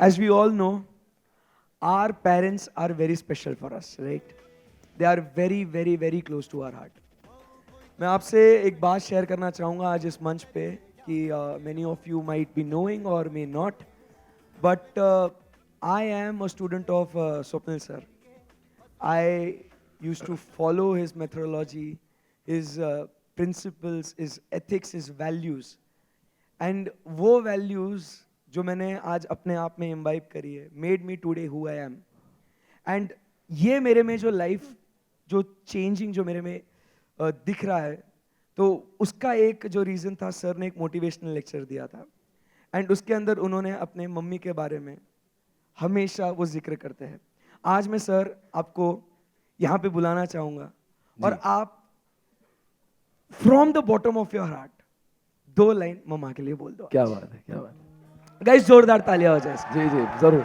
as we all know, our parents are very special for us, right? They are very, very, very close to our heart. मैं आपसे एक बात share करना चाहूँगा आज इस मंच पे कि many of you might be knowing or may not, but I am a student of Swapnil sir. I used to follow his methodology, his principles, his ethics, his values. And वो values जो मैंने आज अपने आप में imbibe करी है made me today who I am. And ये मेरे में जो लाइफ जो चेंजिंग जो मेरे में दिख रहा है, तो उसका एक जो रीज़न था, सर ने एक मोटिवेशनल लेक्चर दिया था एंड उसके अंदर उन्होंने अपने मम्मी के बारे में हमेशा वो जिक्र करते हैं. आज मैं सर आपको यहाँ पे बुलाना चाहूँगा और आप from the bottom of your heart 2 line मम्मा के लिए बोल दो. क्या बात है, क्या बात है. गाइस जोरदार तालियां हो जाए. जी जी जरूर.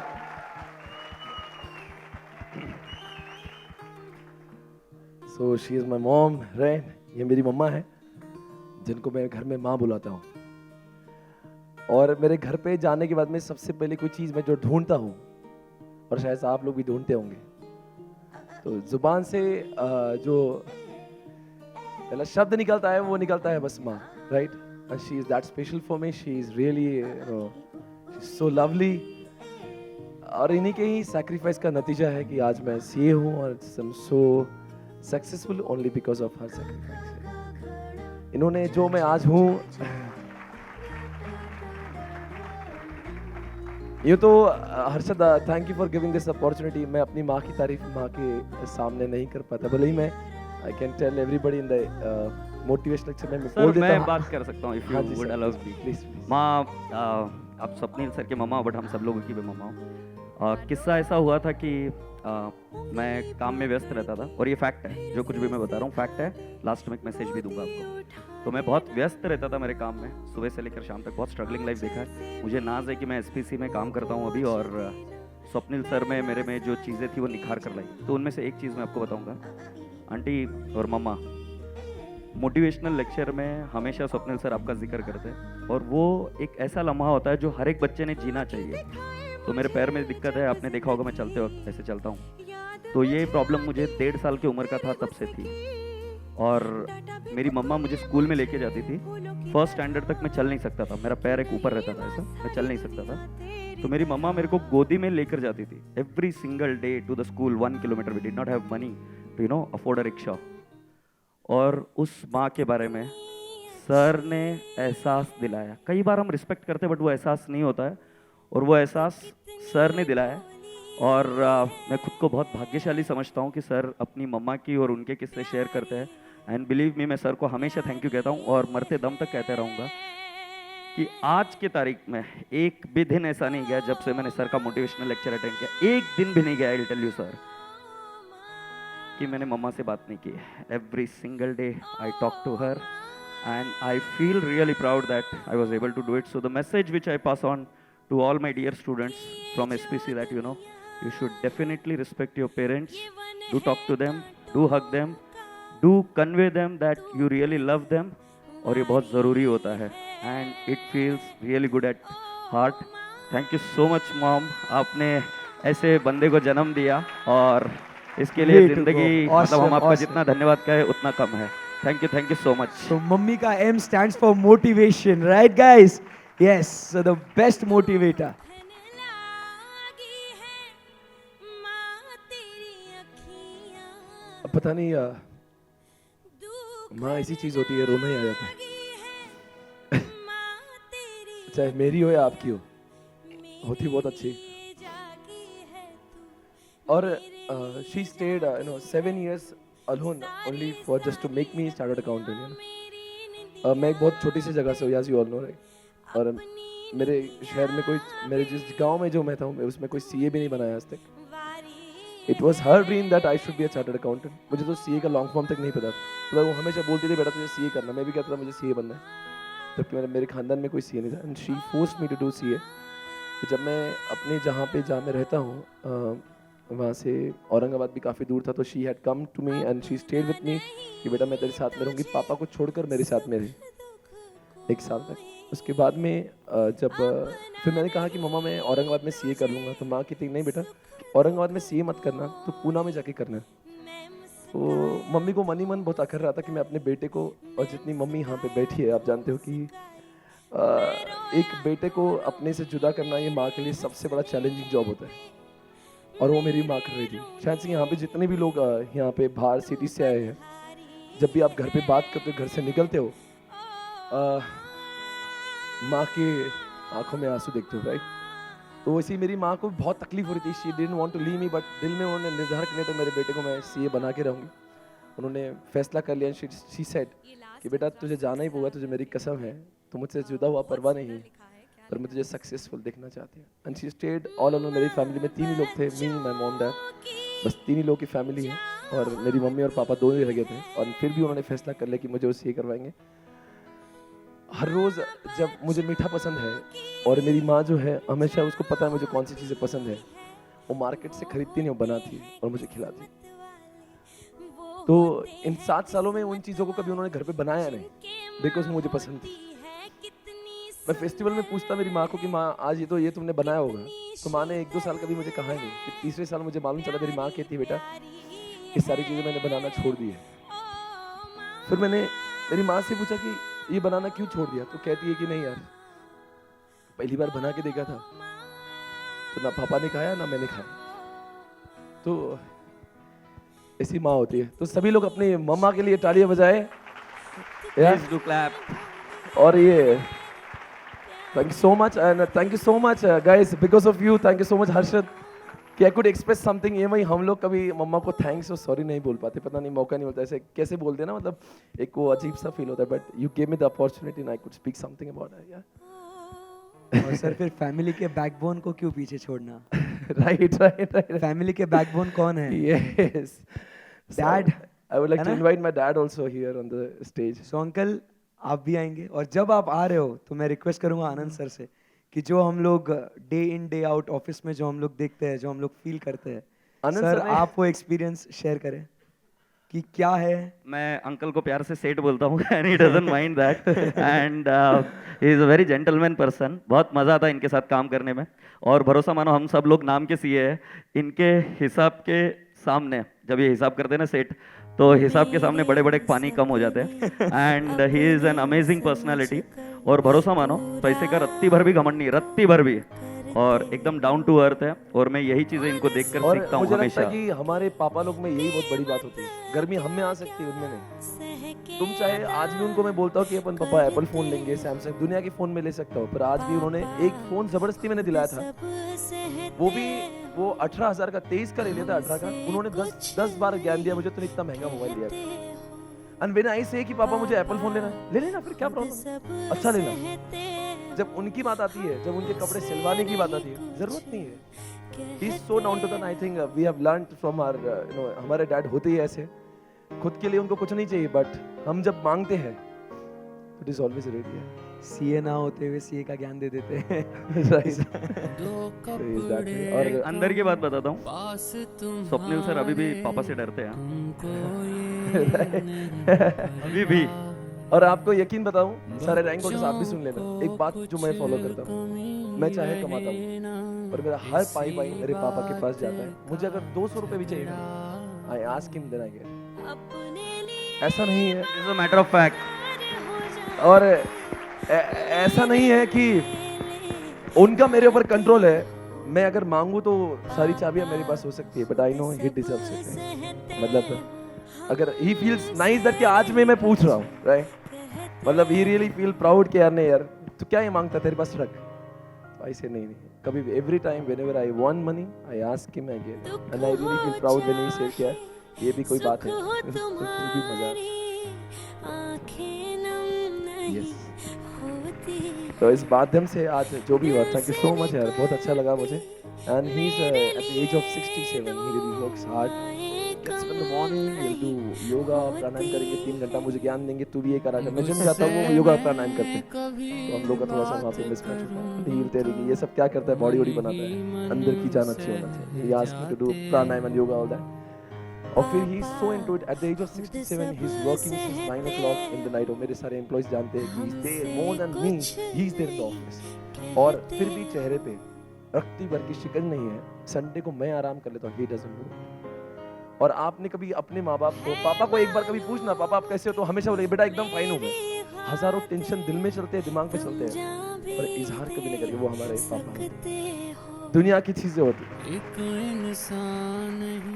So she is my mom, right. ये मेरी मम्मा है जिनको मैं घर में माँ बुलाता हूँ. और मेरे घर पे जाने के बाद में सबसे पहले कोई चीज़ मैं जो ढूंढता हूँ, और शायद आप लोग भी ढूंढते होंगे, तो जुबान से जो पहला शब्द निकलता है वो निकलता है बस माँ, right. And she is that special for me. She is really, she's so lovely. और इन्हीं के ही sacrifice का नतीजा है कि आज मैं सीए हूँ और I'm so successful only because of her sacrifice. इन्होंने जो मैं आज हूँ, यूँ तो Harshad, thank you for giving this opportunity. मैं अपनी माँ की तारीफ माँ के सामने नहीं कर पाता, भले ही मैं I can tell everybody in the motivational lecture में बोल देता हूं. मैं बात कर सकता हूँ, if you would allow me please. माँ, आप स्वप्निल सर के मम्मा, बट हम सब लोगों की भी मम्मा हो. किस्सा ऐसा हुआ था कि मैं काम में व्यस्त रहता था, और ये फैक्ट है, जो कुछ भी मैं बता रहा हूँ फैक्ट है. लास्ट में एक मैसेज भी दूंगा आपको. तो मैं बहुत व्यस्त रहता था मेरे काम में, सुबह से लेकर शाम तक. बहुत स्ट्रगलिंग लाइफ देखा है. मुझे नाज है कि मैं एसपीसी में काम करता हूँ अभी, और स्वप्निल सर में मेरे में जो चीज़ें थी वो निखार कर लाई. तो उनमें से एक चीज़ मैं आपको बताऊँगा. आंटी और मम्मा, मोटिवेशनल लेक्चर में हमेशा स्वप्निल सर आपका जिक्र करते हैं, और वो एक ऐसा लम्हा होता है जो हर एक बच्चे ने जीना चाहिए. तो मेरे पैर में दिक्कत है, आपने देखा होगा मैं चलते वक्त ऐसे चलता हूँ. तो ये प्रॉब्लम मुझे 1.5 साल की उम्र का था तब से थी. और मेरी मम्मा मुझे स्कूल में लेके जाती थी. फर्स्ट स्टैंडर्ड तक मैं चल नहीं सकता था, मेरा पैर एक ऊपर रहता था, ऐसा मैं चल नहीं सकता था. तो मेरी मम्मा मेरे को गोदी में लेकर जाती थी every single day to the school. 1 kilometre. We did not have money to afford a rickshaw. और उस माँ के बारे में सर ने एहसास दिलाया. कई बार हम रिस्पेक्ट करते हैं बट वो एहसास नहीं होता है, और वो एहसास सर ने दिलाया. और मैं खुद को बहुत भाग्यशाली समझता हूँ कि सर अपनी मम्मा की और उनके किस्से शेयर करते हैं. एंड बिलीव मी, मैं सर को हमेशा थैंक यू कहता हूँ, और मरते दम तक कहते रहूँगा कि आज की तारीख में एक भी दिन ऐसा नहीं गया जब से मैंने सर का मोटिवेशनल लेक्चर अटेंड किया, एक दिन भी नहीं गया, I will tell you sir, कि मैंने मम्मा से बात नहीं की. Every single day I talk to her, and I feel really proud that I was able to do it. So the message which I pass on to all my dear students from SPC दैट you should definitely respect your parents, do talk to them, do hug them, do convey them that you really love them, और ये बहुत ज़रूरी होता है. and it feels really good at heart. thank you so much mom, आपने ऐसे बंदे को जन्म दिया, और इसके लिए जिंदगी मतलब हम आपका जितना धन्यवाद कहें उतना कम है. Thank you so much. So mummy का M stands for motivation, right guys? Yes, so the best motivator. अब पता नहीं माँ ऐसी चीज होती है, रोना ही आ जाता है. चाहे मेरी हो या आपकी हो, होती बहुत अच्छी. और she state 7 years alone only for just to make me chartered accountant. मैं एक बहुत छोटी सी जगह से हूँ, as you all know, right? और मेरे शहर में कोई, मेरे जिस गांव में जो मैं था उसमें कोई सीए भी नहीं बनाया आज तक. It was her dream that I should be a chartered accountant. मुझे तो सीए का लॉन्ग फॉर्म तक नहीं पता था. मतलब वो हमेशा बोलती थी बेटा तुझे सीए करना. मैं भी कहता था मुझे सीए बनना है, जबकि मेरे खानदान में कोई सीए नहीं था. And she forced me to do CA. तो जब मैं अपने जहाँ मैं रहता हूँ वहाँ से औरंगाबाद भी काफ़ी दूर था, तो she had come to me and she stayed with me कि बेटा मैं तेरे साथ में रहूँगी, पापा को छोड़कर मेरे साथ में रहे 1 साल तक. उसके बाद में फिर मैंने कहा कि मम्मा मैं औरंगाबाद में सीए कर लूँगा। तो माँ कहती नहीं बेटा, औरंगाबाद में सीए मत करना, तो पूना में जाके करना। तो मम्मी को मन ही मन बहुत अखर रहा था कि मैं अपने बेटे को, और जितनी मम्मी यहाँ पे बैठी है आप जानते हो कि एक बेटे को अपने से जुदा करना ये माँ के लिए सबसे बड़ा चैलेंजिंग जॉब होता है, और वो मेरी माँ कर रही थी। शायद से यहाँ पे जितने भी लोग यहाँ पे बाहर सिटी से आए हैं, जब भी आप घर पे बात करते हो, घर से निकलते हो, माँ के आंखों में आंसू देखते हो, राइट? तो वैसे ही मेरी माँ को बहुत तकलीफ हो रही थी। She didn't want to leave me, but दिल में उन्होंने निर्धार कर लिया था मेरे बेटे को मैं सीए बना के रहूँगी। उन्होंने फैसला कर लिया। शी सेड कि बेटा तुझे जाना ही होगा, तुझे मेरी कसम है, तो मुझसे जुदा हुआ परवाह नहीं, पर मैं तुझे सक्सेसफुल देखना चाहती हूँ। And she stayed all alone. मेरी फैमिली में 3 ही लोग थे, मी, माय मॉम, डैड, बस 3 ही लोग की फैमिली है, और मेरी मम्मी और पापा 2 ही रह गए थे। और फिर भी उन्होंने फैसला कर लिया कि मुझे वो सीए करवाएंगे। हर रोज़ जब मुझे मीठा पसंद है, और मेरी माँ जो है हमेशा उसको पता है मुझे कौन सी चीज़ें पसंद है, वो मार्केट से खरीदती नहीं, वो बनाती और मुझे खिलाती। तो इन 7 सालों में उन चीज़ों को कभी उन्होंने घर पे बनाया नहीं, बिकॉज मुझे पसंद थी। मैं फेस्टिवल में पूछता मेरी माँ को कि माँ आज ये तुमने बनाया होगा, तो माँ ने 1-2 साल कभी मुझे कहा नहीं। फिर तीसरे साल मुझे मालूम चला, मेरी माँ कहती बेटा ये सारी चीज़ें मैंने बनाना छोड़ दी है। फिर मैंने मेरी माँ से पूछा कि ये बनाना क्यों छोड़ दिया, तो कहती है कि नहीं यार, पहली बार बना के देखा था तो ना पापा ने खाया ना मैंने खाया। तो ऐसी माँ होती है। तो सभी लोग अपनी मम्मा के लिए तालियां बजाएं। Please do clap. और ये thank you so much, and thank you so much guys, because of you, thank you so much Harshad, कि आई कुड एक्सप्रेस समथिंग। ये वही हम लोग कभी मम्मा को थैंक्स और सॉरी नहीं बोल पाते, पता नहीं मौका नहीं मिलता। ऐसे कैसे बोलते हैं ना, मतलब एक वो अजीब सा फील होता है, but you gave me the opportunity and I could speak something about it. यार और सर फिर फैमिली के बैकबोन को क्यों पीछे छोड़ना? राइट फैमिली के बैकबोन कौन है? Yes. Dad. I would like है to ना? invite my dad also here on the stage. So uncle आप भी आएंगे, और जब आप आ रहे हो तो मैं रिक्वेस्ट करूंगा आनंद सर से कि जो हम लोग day in day out office में जो हम लोग देखते हैं, जो हम लोग फील करते हैं, आनंद सर सर ने- आप वो एक्सपीरियंस शेयर करें कि क्या है। मैं अंकल को प्यार से सेठ बोलता हूँ and he doesn't mind that, and he is a very gentleman person. बहुत मज़ा आता है इनके साथ काम करने में, और भरोसा मानो हम सब लोग नाम के सीए हैं। इनके हिसाब के सामने जब ये हिसाब करते हैं ना सेठ, तो हिसाब के सामने बड़े बड़े पानी कम हो जाते हैं। And he is an amazing personality, और भरोसा मानो पैसे का रत्ती भर भी घमंड नहीं, रत्ती भर भी, और एकदम डाउन टू अर्थ है। और मैं यही चीज़ें इनको देखकर और सीखता हूँ मुझे लगता हमेशा। है कि हमारे पापा लोग में यही बहुत बड़ी बात होती है। गर्मी हम में आ सकती है, उनमें नहीं। तुम चाहे आज भी उनको मैं बोलता हूँ कि अपन पापा एप्पल फोन लेंगे, सैमसंग, दुनिया के फोन में ले सकता हूँ, पर आज भी उन्होंने एक फोन जबरदस्ती मैंने दिलाया था, वो भी वो 18,000 का, 23 का ले लिया था, 18 का। उन्होंने 10 बार ज्ञान दिया मुझे, तो इतना महंगा मोबाइल लिया। एंड व्हेन आई से कि पापा मुझे एप्पल फोन लेना है, ले लेना, फिर क्या प्रॉब्लम, अच्छा लेना। जब उनकी बात आती है, जब उनके कपड़े सिलवाने की बात आती है, जरूरत नहीं है। He is so down to earth. I think we have learned from our हमारे डैड होते ही ऐसे, खुद के लिए उनको कुछ नहीं चाहिए, बट हम जब मांगते हैं इट इज ऑलवेज रेडी है। सीए ना होते हुए सीए का ज्ञान दे देते हैं। और एक अंदर की बात बताता हूँ, स्वप्निल सर अभी भी पापा से डरते हैं, अभी भी। और आपको यकीन बताऊं, सारे रैंक ऑर्डर्स आप भी सुन लेना। एक बात जो मैं फॉलो करता हूँ, मैं चाहे कमाता हूँ, पर मेरा हर पाई मेरे पापा के पास जाता है। मुझे अगर 200 रुपए भी चाहिए, I ask him, then I get. ऐसा नहीं है, it's a matter of fact. और ऐसा नहीं है कि उनका मेरे ऊपर कंट्रोल है। मैं अगर मांगू तो सारी चाबियां मेरे पास हो सकती है, but I know he deserves it. मतलब अगर ही फील्स नाइस दैट कि आज मैं पूछ रहा हूँ, राइट, मतलब ही रियली फील प्राउड कि यार नहीं यार तू क्या ये मांगता, तेरे पास रख। तो ऐसे नहीं कभी भी, every time whenever I want money I ask him, I get, and I really feel proud when he said कि यार ये भी कोई बात है। तो भी मजा। यस, तो इस माध्यम से आज जो भी हुआ, थैंक यू सो मच यार, बहुत अच्छा लगा मुझे। And he is at the age of 67, he really works hard. Let's in the morning we'll do yoga प्राणायाम करेंगे, 3 घंटा मुझे ज्ञान देंगे, तू भी ये करा कर। मैं जिम जाता हूँ, वो योगा प्राणायाम करते हैं, तो हम लोग का थोड़ा सा वहाँ पे मिसमैच होता है। ढील तेरी ये सब क्या करता है, बॉडी वॉडी बनाता है, अंदर की जान अच्छी होना चाहिए। He asked me to do pranayama and yoga all that. और फिर he so into it at the age of 67 he is working since 9 o'clock in the night. और मेरे सारे एम्प्लॉइज जानते हैं कि he is there more than me, he is there in the office. और फिर भी चेहरे पे रत्ती भर की शिकन नहीं है। संडे को मैं आराम कर लेता हूँ, ही डजंट डू। और आपने कभी अपने माँ बाप को, पापा को एक बार कभी पूछना पापा आप कैसे हो, तो हमेशा बोलेंगे बेटा एकदम फाइन हूँ मैं। हजारों टेंशन दिल में चलते हैं, दिमाग में चलते हैं, पर इजहार कभी नहीं करके, वो हमारे पापा होते हैं। दुनिया की चीजें होती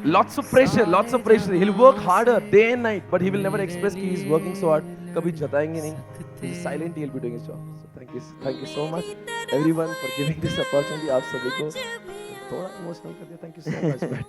lots of pressure he will work harder day and night, but he will never express कि he is working so hard. कभी जताएंगे नहीं, silently he will be doing his job. So thank you so much everyone for giving this opportunity. आप सभी को थोड़ा emotional कर दिया, thank you so much. But